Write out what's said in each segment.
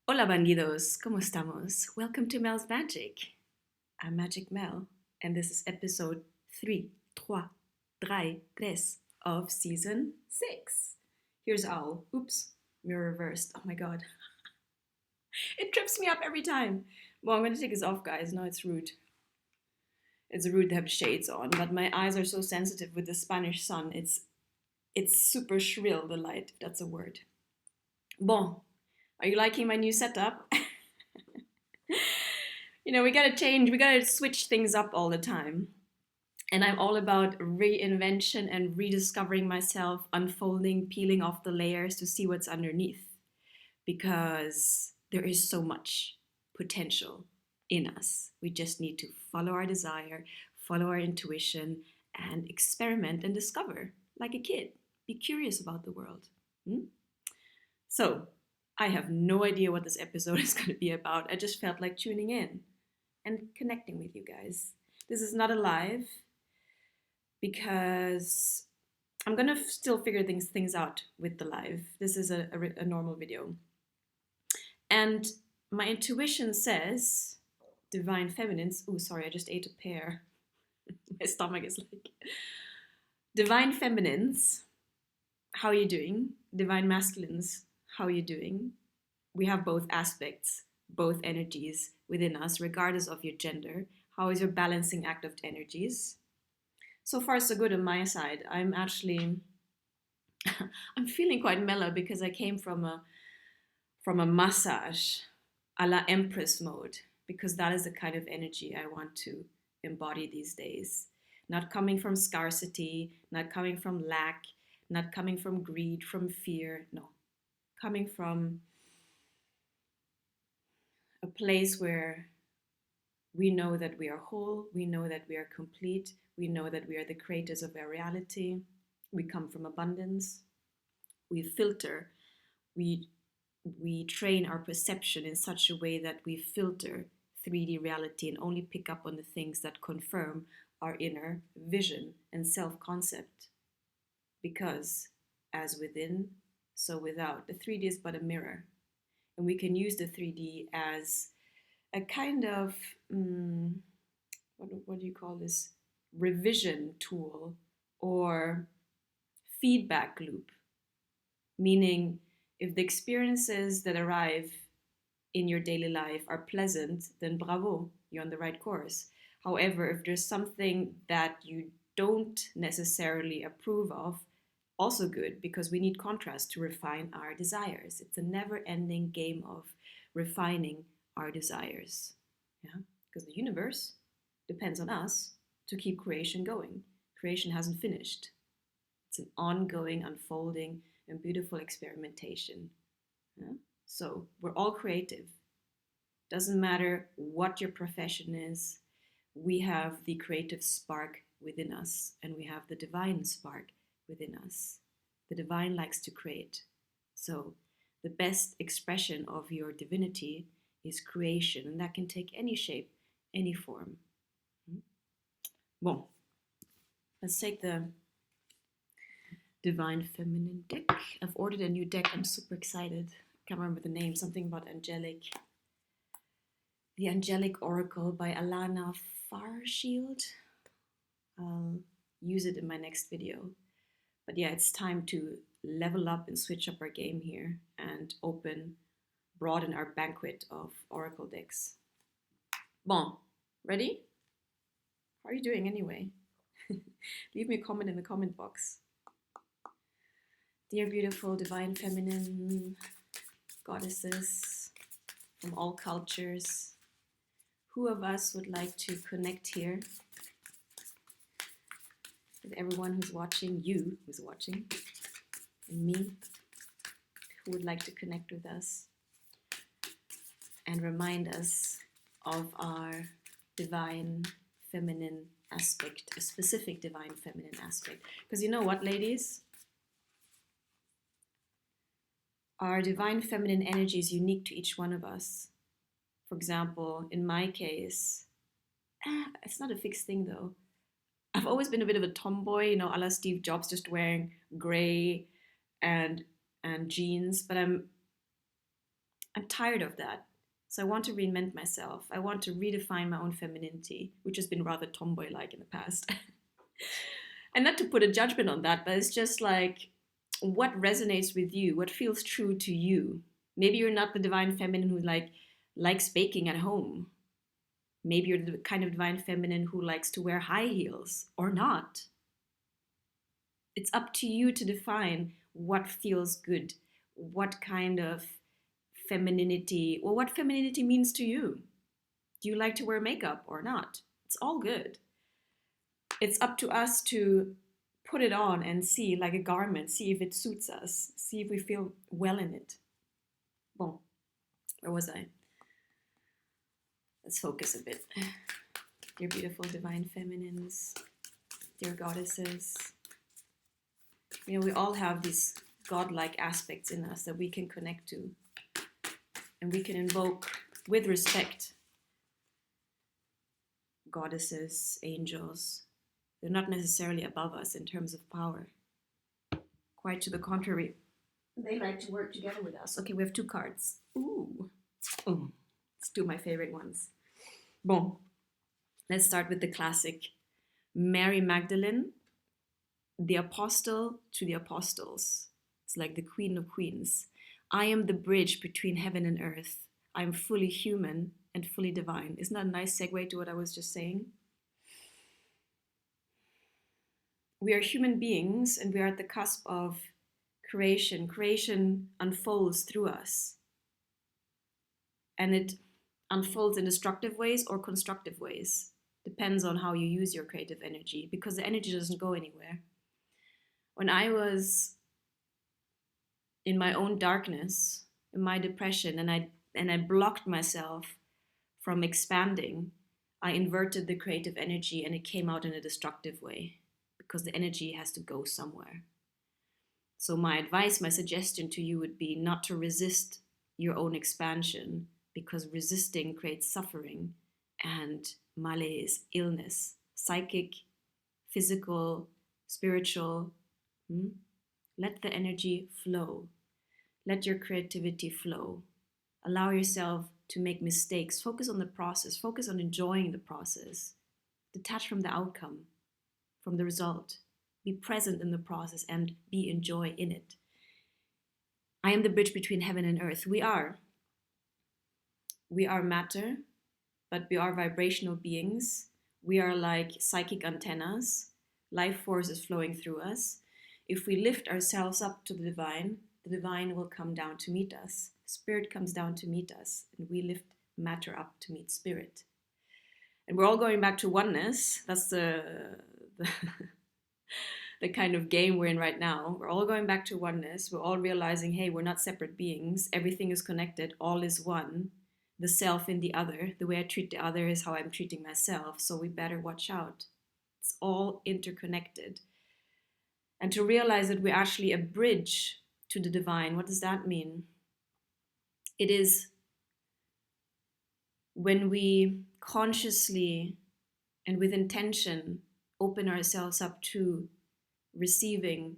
Hola bandidos, ¿cómo estamos? Welcome to Mel's Magic. I'm Magic Mel, and this is episode 3 of season 6. Here's Owl. Oops, we're reversed. Oh my god. It trips me up every time. Well, I'm gonna take this off, guys. No, it's rude. It's rude to have shades on, but my eyes are so sensitive with the Spanish sun. It's super shrill, the light, if that's a word. Bon, are you liking my new setup? We gotta change, we gotta switch things up all the time. And I'm all about reinvention and rediscovering myself, unfolding, peeling off the layers to see what's underneath. Because there is so much potential in us. We just need to follow our desire, follow our intuition, and experiment and discover like a kid. Be curious about the world. Hmm? So, I have no idea what this episode is going to be about. I just felt like tuning in and connecting with you guys. This is not a live because I'm gonna still figure things out with the live. This is a normal video. And my intuition says divine feminines. Oh, sorry, I just ate a pear. My stomach is like. Divine feminines, how are you doing? Divine masculines, how are you doing? We have both aspects, both energies within us, regardless of your gender. How is your balancing act of energies? So far, so good on my side. I'm actually, I'm feeling quite mellow because I came from a massage a la Empress mode, because that is the kind of energy I want to embody these days. Not coming from scarcity, not coming from lack, not coming from greed, from fear. No, coming from a place where we know that we are whole, we know that we are complete, we know that we are the creators of our reality, we come from abundance, we filter, we train our perception in such a way that we filter 3D reality and only pick up on the things that confirm our inner vision and self-concept. Because as within, so without. The 3D is but a mirror. And we can use the 3D as a kind of, what do you call this? Revision tool or feedback loop. Meaning, if the experiences that arrive in your daily life are pleasant, then bravo, you're on the right course. However, if there's something that you don't necessarily approve of, also good, because we need contrast to refine our desires. It's a never-ending game of refining our desires. Yeah? Because the universe depends on us to keep creation going. Creation hasn't finished. It's an ongoing, unfolding, and beautiful experimentation. Yeah? So we're all creative. Doesn't matter what your profession is, we have the creative spark within us, and we have the divine spark within us. The divine likes to create. So the best expression of your divinity is creation, and that can take any shape, any form. Bon, let's take the Divine Feminine deck. I've ordered a new deck. I'm super excited. Can't remember the name. Something about angelic. The Angelic Oracle by Alana Farshield. I'll use it in my next video. But yeah, it's time to level up and switch up our game here and broaden our banquet of oracle decks. Bon, ready? How are you doing anyway? Leave me a comment in the comment box. Dear beautiful divine feminine goddesses from all cultures, who of us would like to connect here with everyone who's watching, you who's watching, and me who would like to connect with us and remind us of our divine feminine aspect, a specific divine feminine aspect. Because you know what, ladies? Our divine feminine energy is unique to each one of us. For example, in my case, it's not a fixed thing though. I've always been a bit of a tomboy, a la Steve Jobs, just wearing gray and jeans. But I'm tired of that. So I want to reinvent myself. I want to redefine my own femininity, which has been rather tomboy-like in the past. And not to put a judgment on that, but it's just like what resonates with you, what feels true to you. Maybe you're not the divine feminine who likes baking at home. Maybe you're the kind of divine feminine who likes to wear high heels or not. It's up to you to define what feels good, what kind of femininity, or what femininity means to you. Do you like to wear makeup or not? It's all good. It's up to us to put it on and see, like a garment, see if it suits us, see if we feel well in it. Bon, where was I? Let's focus a bit. Dear beautiful divine feminines, dear goddesses. You know, we all have these godlike aspects in us that we can connect to and we can invoke with respect. Goddesses, angels, they're not necessarily above us in terms of power. Quite to the contrary. They like to work together with us. Okay, we have 2 cards. Ooh. Let's do my favorite ones. Bon. Let's start with the classic. Mary Magdalene, the apostle to the apostles. It's like the queen of queens. I am the bridge between heaven and earth. I am fully human and fully divine. Isn't that a nice segue to what I was just saying? We are human beings and we are at the cusp of creation. Creation unfolds through us. And it unfolds in destructive ways or constructive ways. Depends on how you use your creative energy, because the energy doesn't go anywhere. When I was in my own darkness, in my depression, and I blocked myself from expanding, I inverted the creative energy and it came out in a destructive way, because the energy has to go somewhere. So my advice, my suggestion to you would be not to resist your own expansion, because resisting creates suffering and malaise, illness, psychic, physical, spiritual. Let the energy flow. Let your creativity flow. Allow yourself to make mistakes. Focus on the process. Focus on enjoying the process. Detach from the outcome, from the result. Be present in the process and enjoy in it. I am the bridge between heaven and earth. We are matter, but we are vibrational beings. We are like psychic antennas. Life force is flowing through us. If we lift ourselves up to the divine will come down to meet us. Spirit comes down to meet us, and we lift matter up to meet spirit. And we're all going back to oneness. That's the the kind of game we're in right now. We're all going back to oneness. We're all realizing, hey, we're not separate beings. Everything is connected. All is one. The self in the other. The way I treat the other is how I'm treating myself. So we better watch out. It's all interconnected. And to realize that we're actually a bridge to the divine. What does that mean? It is when we consciously and with intention open ourselves up to receiving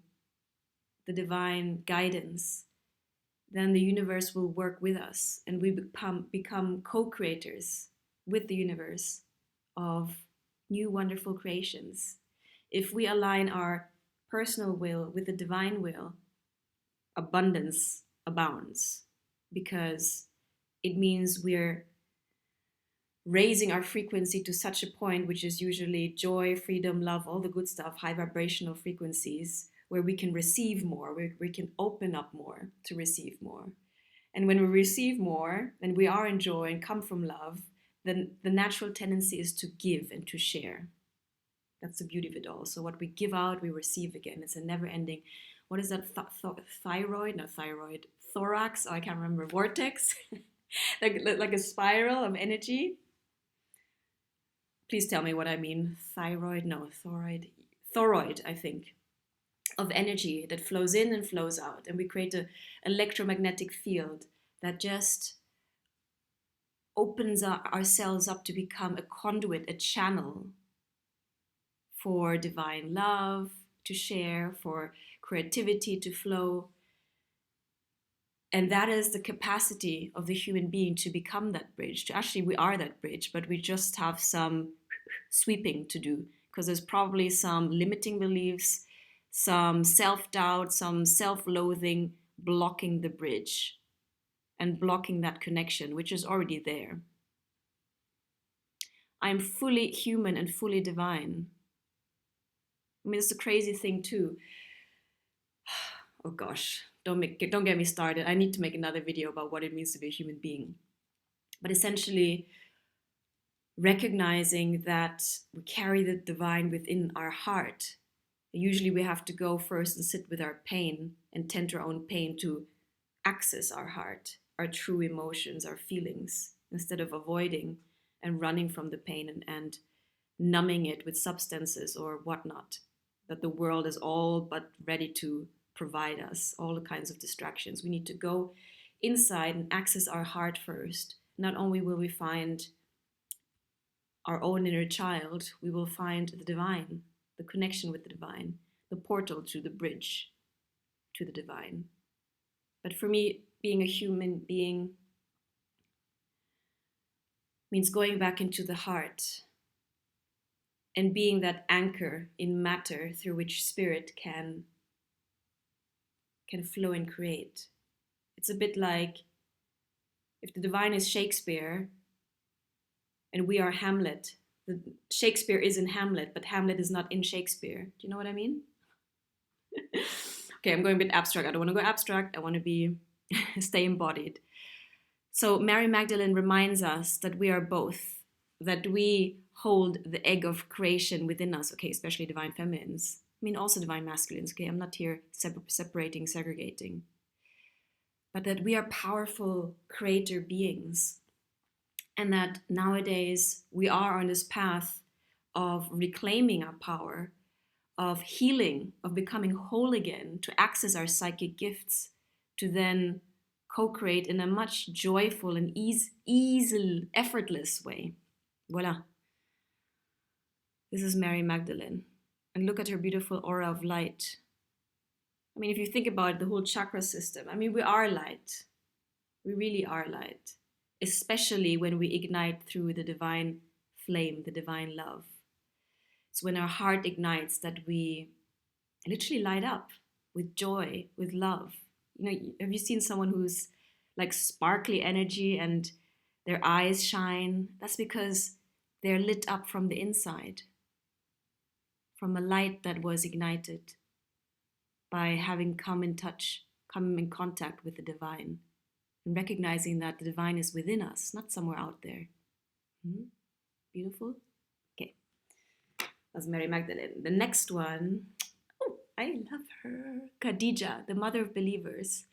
the divine guidance, then the universe will work with us and we become co-creators with the universe of new wonderful creations. If we align our personal will with the divine will, abundance abounds, because it means we're raising our frequency to such a point, which is usually joy, freedom, love, all the good stuff, high vibrational frequencies, where we can receive more, where we can open up more to receive more. And when we receive more, and we are in joy and come from love, then the natural tendency is to give and to share. That's the beauty of it all. So what we give out, we receive again. It's a never-ending, what is that, thorax, oh, I can't remember, vortex, like a spiral of energy. Please tell me what I mean. Thyroid, I think, of energy that flows in and flows out. And we create an electromagnetic field that just opens ourselves up to become a conduit, a channel for divine love to share, for creativity to flow. And that is the capacity of the human being to become that bridge. Actually, we are that bridge, but we just have some sweeping to do, because there's probably some limiting beliefs, some self-doubt, some self-loathing blocking the bridge and blocking that connection, which is already there. I'm fully human and fully divine. I mean, it's a crazy thing too. Oh gosh, don't get me started. I need to make another video about what it means to be a human being. But essentially, recognizing that we carry the divine within our heart. Usually we have to go first and sit with our pain and tend to our own pain to access our heart, our true emotions, our feelings, instead of avoiding and running from the pain and numbing it with substances or whatnot that the world is all but ready to provide us, all the kinds of distractions. We need to go inside and access our heart first. Not only will we find our own inner child, we will find the divine, the connection with the divine, the portal to the bridge to the divine. But for me, being a human being means going back into the heart and being that anchor in matter through which spirit can flow and create. It's a bit like if the divine is Shakespeare and we are Hamlet. Shakespeare is in Hamlet, but Hamlet is not in Shakespeare. Do you know what I mean? Okay, I'm going a bit abstract. I don't want to go abstract. I want to be stay embodied. So Mary Magdalene reminds us that we are both, that we hold the egg of creation within us, okay, especially divine feminines. I mean, also divine masculines, okay? I'm not here separating, segregating. But that we are powerful creator beings. And that nowadays we are on this path of reclaiming our power, of healing, of becoming whole again, to access our psychic gifts, to then co-create in a much joyful and easy, effortless way. Voila. This is Mary Magdalene. And look at her beautiful aura of light. I mean, if you think about the whole chakra system, I mean, we are light. We really are light. Especially when we ignite through the divine flame, the divine love. It's when our heart ignites that we literally light up with joy, with love. You know, have you seen someone who's like sparkly energy and their eyes shine? That's because they're lit up from the inside, from a light that was ignited by having come in contact with the divine. And recognizing that the divine is within us, not somewhere out there. Beautiful? Okay. That's Mary Magdalene. The next one, oh, I love her. Khadijah, the mother of believers.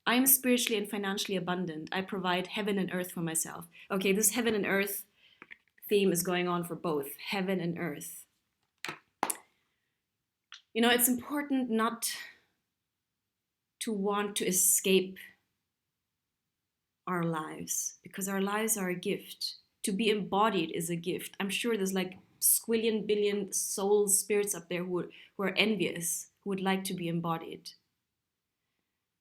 I am spiritually and financially abundant. I provide heaven and earth for myself. Okay, this heaven and earth theme is going on for both, heaven and earth. You know, it's important not to want to escape our lives, because our lives are a gift. To be embodied is a gift. I'm sure there's like squillion billion souls, spirits up there who are envious, who would like to be embodied.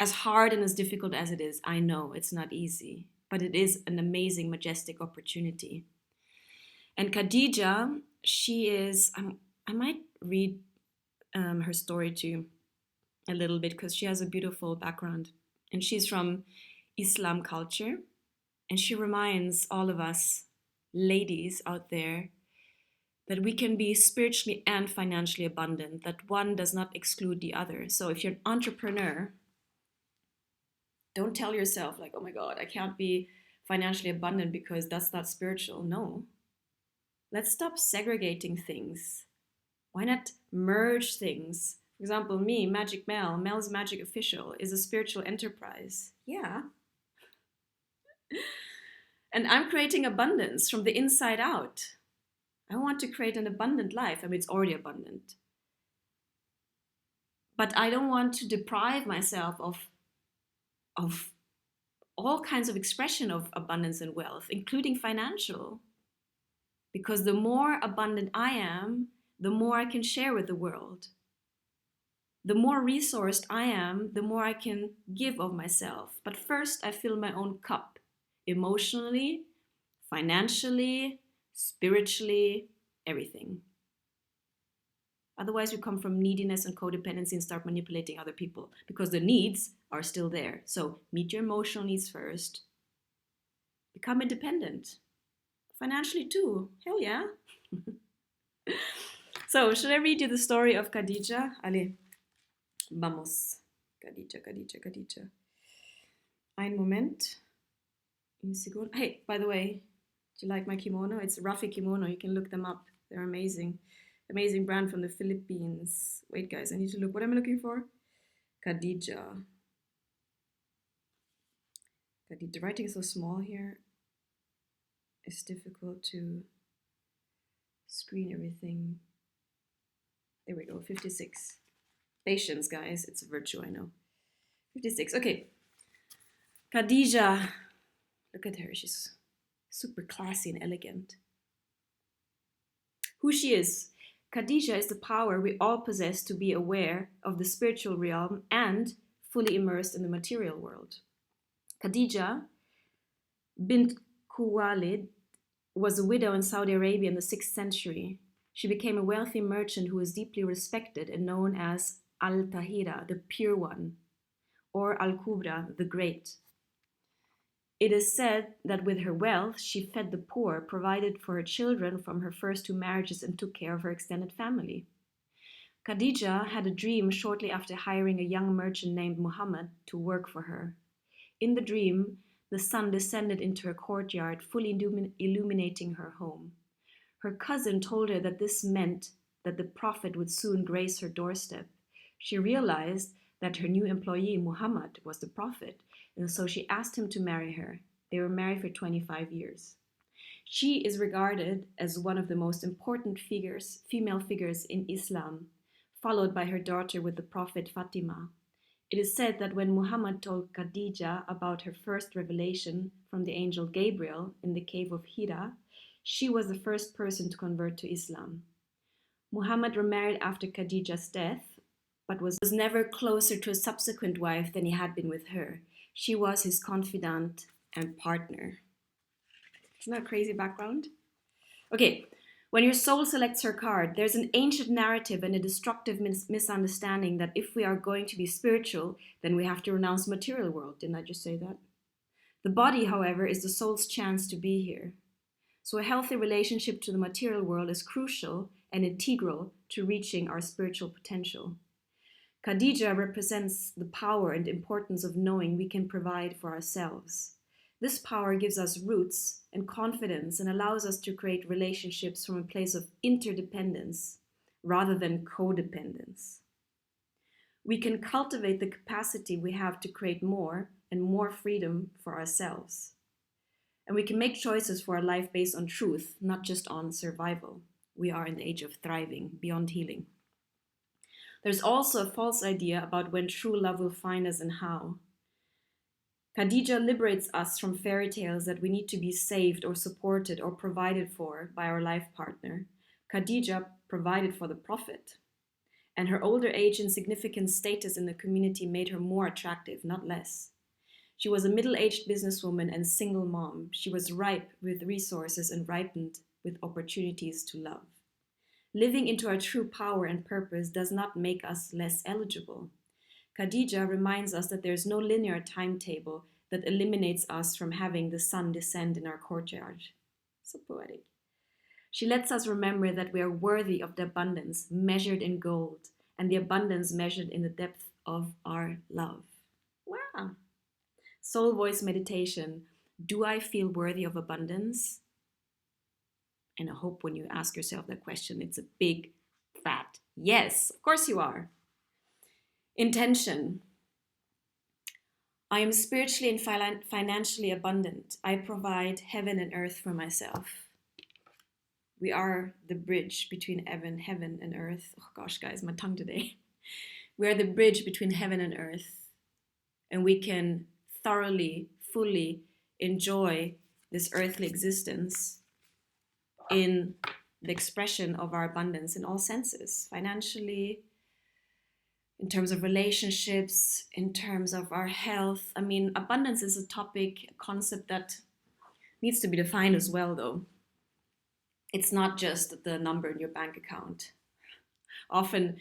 As hard and as difficult as it is, I know it's not easy, but it is an amazing, majestic opportunity. And Khadijah, she is, I might read her story to you a little bit, because she has a beautiful background. And she's from Islam culture, and she reminds all of us ladies out there that we can be spiritually and financially abundant, that one does not exclude the other. So if you're an entrepreneur, don't tell yourself like, oh my God, I can't be financially abundant because that's not spiritual. No. Let's stop segregating things. Why not merge things? For example, me, Magic Mel, Mel's Magic Official, is a spiritual enterprise. Yeah. And I'm creating abundance from the inside out. I want to create an abundant life. I mean, it's already abundant. But I don't want to deprive myself of all kinds of expression of abundance and wealth, including financial. Because the more abundant I am, the more I can share with the world. The more resourced I am, the more I can give of myself. But first, I fill my own cup, emotionally, financially, spiritually, everything. Otherwise, we come from neediness and codependency and start manipulating other people because the needs are still there. So meet your emotional needs first. Become independent. Financially too. Hell yeah. So, should I read you the story of Khadijah? Allez, vamos. Khadijah. Ein Moment. Une seconde. Hey, by the way, do you like my kimono? It's Rafi Kimono. You can look them up. They're amazing. Amazing brand from the Philippines. Wait, guys, I need to look. What am I looking for? Khadijah. The writing is so small here. It's difficult to screen everything. There we go, 56. Patience, guys. It's a virtue, I know. 56. Okay. Khadijah. Look at her. She's super classy and elegant. Who she is. Khadijah is the power we all possess to be aware of the spiritual realm and fully immersed in the material world. Khadijah bint Khuwailid was a widow in Saudi Arabia in the 6th century. She became a wealthy merchant who was deeply respected and known as Al-Tahira, the Pure One, or Al-Kubra, the Great. It is said that with her wealth, she fed the poor, provided for her children from her first 2 marriages, and took care of her extended family. Khadijah had a dream shortly after hiring a young merchant named Muhammad to work for her. In the dream, the sun descended into her courtyard, fully illuminating her home. Her cousin told her that this meant that the Prophet would soon grace her doorstep. She realized that her new employee, Muhammad, was the Prophet, and so she asked him to marry her. They were married for 25 years. She is regarded as one of the most important female figures in Islam, followed by her daughter with the Prophet Fatima. It is said that when Muhammad told Khadijah about her first revelation from the angel Gabriel in the cave of Hira, she was the first person to convert to Islam. Muhammad remarried after Khadijah's death, but was never closer to a subsequent wife than he had been with her. She was his confidant and partner. Isn't that a crazy background? Okay, when your soul selects her card, there's an ancient narrative and a destructive misunderstanding that if we are going to be spiritual, then we have to renounce the material world. Didn't I just say that? The body, however, is the soul's chance to be here. So a healthy relationship to the material world is crucial and integral to reaching our spiritual potential. Khadijah represents the power and importance of knowing we can provide for ourselves. This power gives us roots and confidence and allows us to create relationships from a place of interdependence rather than codependence. We can cultivate the capacity we have to create more and more freedom for ourselves. And we can make choices for our life based on truth, not just on survival. We are in the age of thriving, beyond healing. There's also a false idea about when true love will find us and how. Khadijah liberates us from fairy tales that we need to be saved or supported or provided for by our life partner. Khadijah provided for the Prophet. And her older age and significant status in the community made her more attractive, not less. She was a middle-aged businesswoman and single mom. She was ripe with resources and ripened with opportunities to love. Living into our true power and purpose does not make us less eligible. Khadijah reminds us that there is no linear timetable that eliminates us from having the sun descend in our courtyard. So poetic. She lets us remember that we are worthy of the abundance measured in gold and the abundance measured in the depth of our love. Wow. Soul voice meditation. Do I feel worthy of abundance? And I hope when you ask yourself that question, it's a big, fat yes. Of course you are. Intention. I am spiritually and financially abundant. I provide heaven and earth for myself. We are the bridge between heaven and earth. Oh gosh, guys, my tongue today. We are the bridge between heaven and earth. And we can thoroughly, fully enjoy this earthly existence in the expression of our abundance in all senses, financially, in terms of relationships, in terms of our health. I mean, abundance is a topic, a concept that needs to be defined as well, though. It's not just the number in your bank account. Often,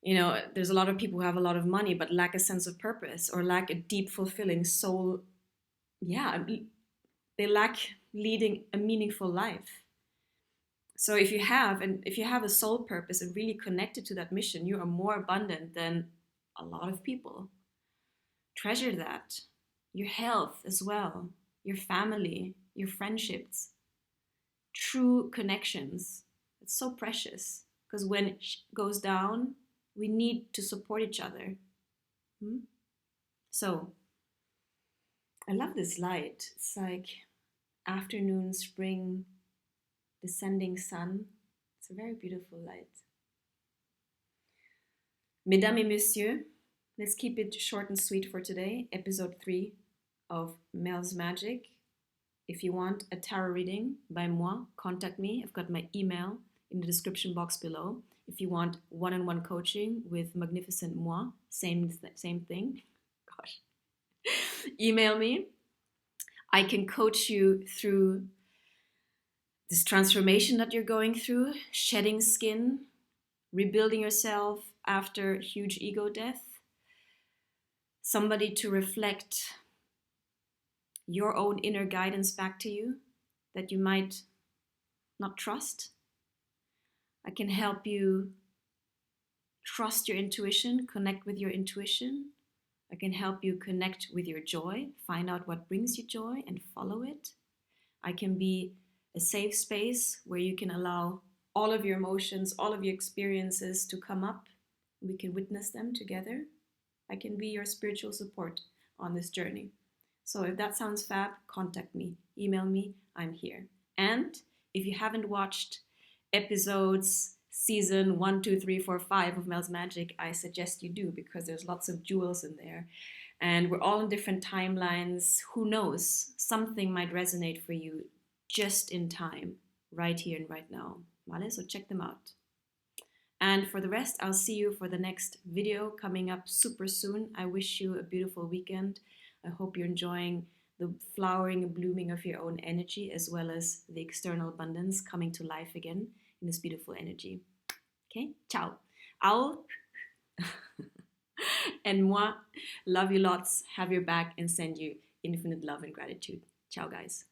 there's a lot of people who have a lot of money but lack a sense of purpose or lack a deep, fulfilling soul. Yeah, they lack leading a meaningful life. So if you have a soul purpose and really connected to that mission, you are more abundant than a lot of people. Treasure that. Your health as well, your family, your friendships, true connections. It's so precious because when it goes down, we need to support each other. So I love this light. It's like afternoon, spring, descending sun. It's a very beautiful light. Mesdames et messieurs, let's keep it short and sweet for today. Episode 3 of Mel's Magic. If you want a tarot reading by moi, contact me. I've got my email in the description box below. If you want one-on-one coaching with Magnificent Moi, same thing. Gosh. Email me. I can coach you through this transformation that you're going through, shedding skin, rebuilding yourself after huge ego death, somebody to reflect your own inner guidance back to you that you might not trust. I can help you trust your intuition, connect with your intuition. I can help you connect with your joy, find out what brings you joy and follow it. I can be a safe space where you can allow all of your emotions, all of your experiences to come up. We can witness them together. I can be your spiritual support on this journey. So if that sounds fab, contact me, email me, I'm here. And if you haven't watched episodes, season 1, 2, 3, 4, 5 of Mel's Magic, I suggest you do because there's lots of jewels in there. And we're all in different timelines. Who knows? Something might resonate for you just in time, right here and right now. Vale? So check them out. And for the rest, I'll see you for the next video coming up super soon. I wish you a beautiful weekend. I hope you're enjoying the flowering and blooming of your own energy as well as the external abundance coming to life again in this beautiful energy. Okay, ciao. I'll and moi love you lots, have your back, and send you infinite love and gratitude. Ciao, guys.